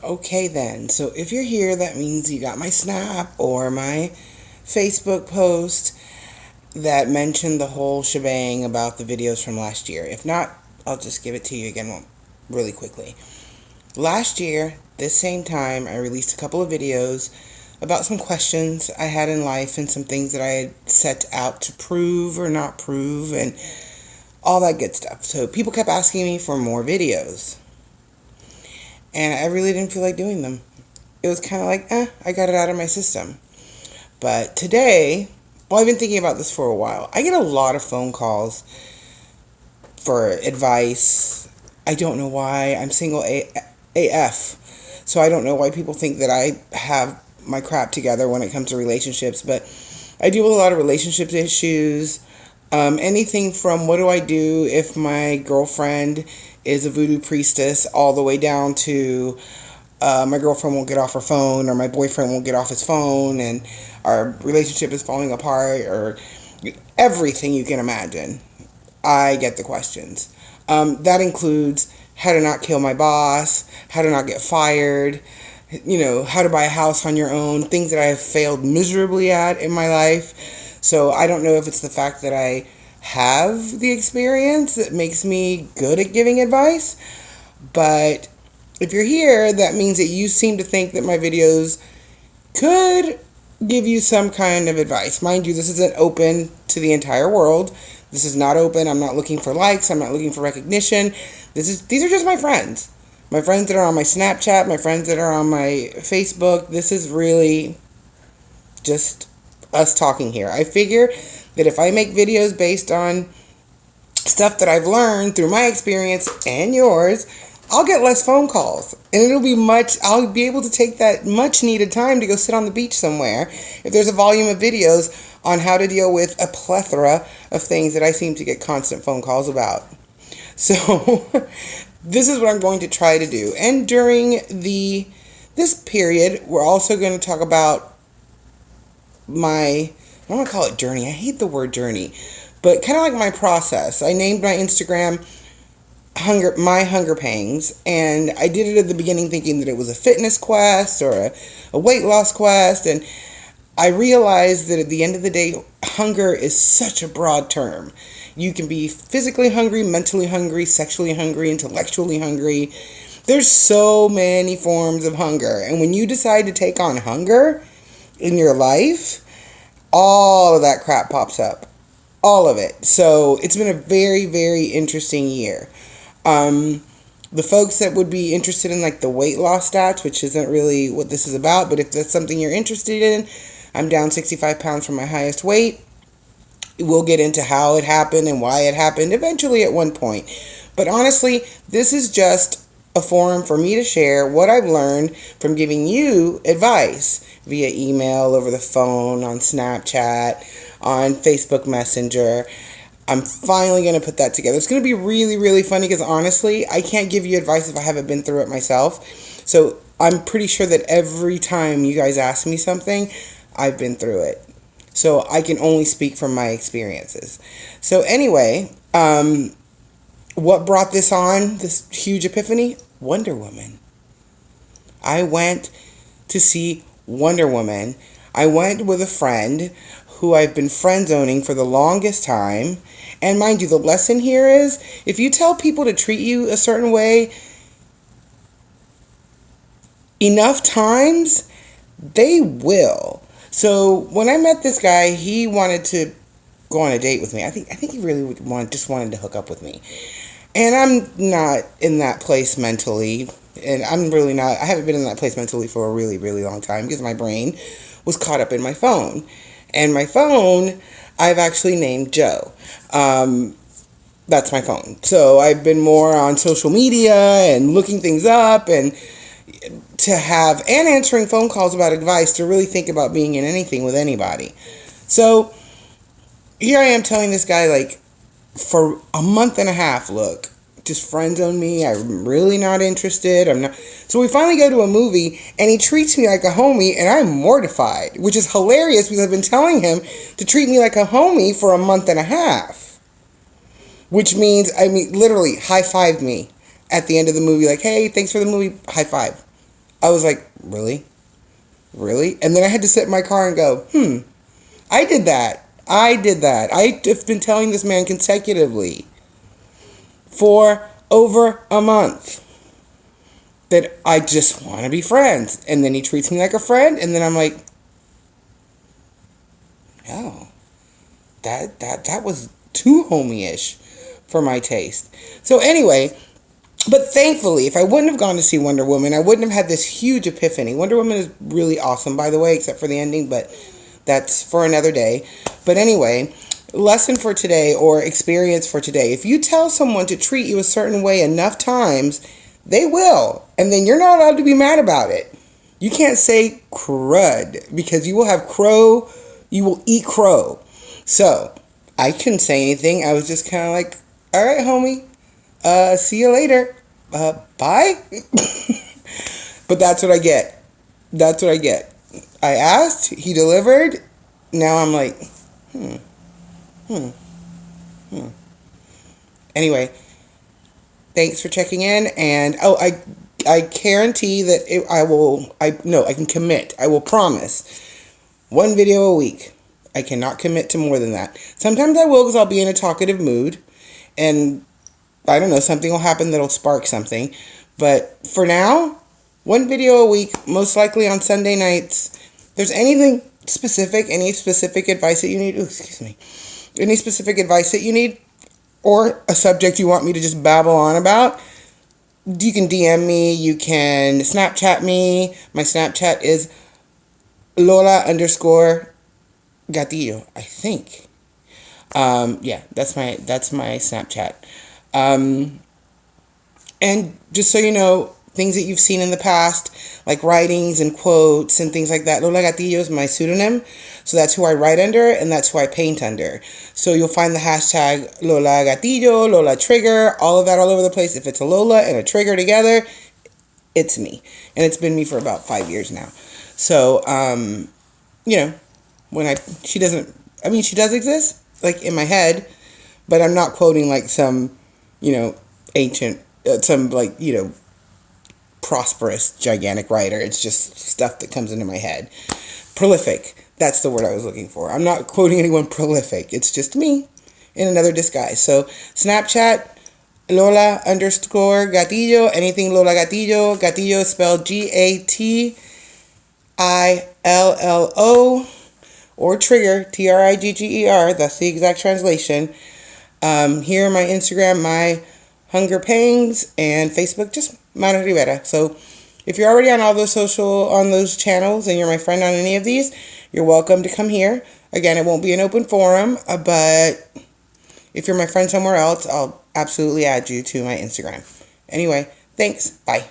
Okay, then. So if you're here, that means you got my Snap or my Facebook post that mentioned the whole shebang about the videos from last year. If not, I'll just give it to you again really quickly. Last year, this same time, I released a couple of videos about some questions I had in life and some things that I had set out to prove or not prove and all that good stuff. So people kept asking me for more videos. And I really didn't feel like doing them. It was kind of like, I got it out of my system. But today, well, I've been thinking about this for a while. I get a lot of phone calls for advice. I don't know why. I'm single AF. So I don't know why people think that I have my crap together when it comes to relationships. But I deal with a lot of relationship issues. Anything from what do I do if my girlfriend is a voodoo priestess, all the way down to my girlfriend won't get off her phone, or my boyfriend won't get off his phone, and our relationship is falling apart, or everything you can imagine. I get the questions. That includes how to not kill my boss, how to not get fired, how to buy a house on your own, things that I have failed miserably at in my life. So I don't know if it's the fact that I have the experience that makes me good at giving advice, but if you're here, that means that you seem to think that my videos could give you some kind of advice. Mind you, this isn't open to the entire world. This is not open. I'm not looking for likes. I'm not looking for recognition. These are just my friends. My friends that are on my Snapchat, my friends that are on my Facebook. This is really just us talking here. I figure that if I make videos based on stuff that I've learned through my experience and yours, I'll get less phone calls. And I'll be able to take that much needed time to go sit on the beach somewhere if there's a volume of videos on how to deal with a plethora of things that I seem to get constant phone calls about. So this is what I'm going to try to do. And during this period, we're also going to talk about I don't want to call it journey. I hate the word journey, but kind of like my process. I named my Instagram My Hunger Pangs, and I did it at the beginning thinking that it was a fitness quest or a weight loss quest, and I realized that at the end of the day, hunger is such a broad term. You can be physically hungry, mentally hungry, sexually hungry, intellectually hungry. There's so many forms of hunger, and when you decide to take on hunger in your life, all of that crap pops up. All of it. So it's been a very, very interesting year. The folks that would be interested in like the weight loss stats, which isn't really what this is about, but if that's something you're interested in, I'm down 65 pounds from my highest weight. We'll get into how it happened and why it happened eventually at one point. But honestly, this is just a forum for me to share what I've learned from giving you advice via email, over the phone, on Snapchat, on Facebook Messenger. I'm finally going to put that together. It's going to be really, really funny because honestly, I can't give you advice if I haven't been through it myself. So I'm pretty sure that every time you guys ask me something, I've been through it. So I can only speak from my experiences. So anyway, what brought this on, this huge epiphany? Wonder Woman. I went to see Wonder Woman. I went with a friend who I've been friend zoning for the longest time. And mind you, the lesson here is, if you tell people to treat you a certain way enough times, they will. So when I met this guy, he wanted to go on a date with me. I think he really just wanted to hook up with me. And I'm not in that place mentally. And I'm really not. I haven't been in that place mentally for a really, really long time because my brain was caught up in my phone. And my phone, I've actually named Joe. That's my phone. So I've been more on social media and looking things up and answering phone calls about advice to really think about being in anything with anybody. So here I am telling this guy, like, for a month and a half, look, just friend zone me. I'm really not interested. I'm not. So we finally go to a movie and he treats me like a homie and I'm mortified, which is hilarious because I've been telling him to treat me like a homie for a month and a half. Which means, literally high-fived me at the end of the movie, like, hey, thanks for the movie, high five. I was like, really? Really? And then I had to sit in my car and go, I did that. I've been telling this man consecutively for over a month that I just want to be friends. And then he treats me like a friend. And then I'm like, no, that was too homey-ish for my taste. So anyway, but thankfully, if I wouldn't have gone to see Wonder Woman, I wouldn't have had this huge epiphany. Wonder Woman is really awesome, by the way, except for the ending, but that's for another day. But anyway, lesson for today, or experience for today. If you tell someone to treat you a certain way enough times, they will. And then you're not allowed to be mad about it. You can't say crud, because you will have crow, you will eat crow. So, I couldn't say anything. I was just kind of like, all right, homie. See you later. Bye. But that's what I get. I asked, he delivered. Now I'm like, Anyway, thanks for checking in. And I guarantee that I can commit. I will promise 1 video a week. I cannot commit to more than that. Sometimes I will, because I'll be in a talkative mood, and I don't know, something will happen that'll spark something. But for now, 1 video a week, most likely on Sunday nights. If there's anything specific, any specific advice that you need, any specific advice that you need, or a subject you want me to just babble on about, you can DM me, you can Snapchat me. My Snapchat is Lola_Gatillo, I think. That's my Snapchat. And just so you know, things that you've seen in the past, like writings and quotes and things like that. Lola Gatillo is my pseudonym, so that's who I write under, and that's who I paint under. So you'll find the hashtag Lola Gatillo, Lola Trigger, all of that all over the place. If it's a Lola and a Trigger together, it's me. And it's been me for about 5 years now. So, she does exist, like in my head, but I'm not quoting like some, ancient, prosperous, gigantic writer. It's just stuff that comes into my head. Prolific. That's the word I was looking for. I'm not quoting anyone prolific. It's just me in another disguise. So Snapchat, Lola_Gatillo, anything Lola Gatillo. Gatillo is spelled Gatillo, or Trigger, Trigger. That's the exact translation. Here my Instagram, my Hunger Pangs, and Facebook, just Mara Rivera. So if you're already on all those on those channels, and you're my friend on any of these, you're welcome to come here. Again, it won't be an open forum, but if you're my friend somewhere else, I'll absolutely add you to my Instagram. Anyway, thanks. Bye.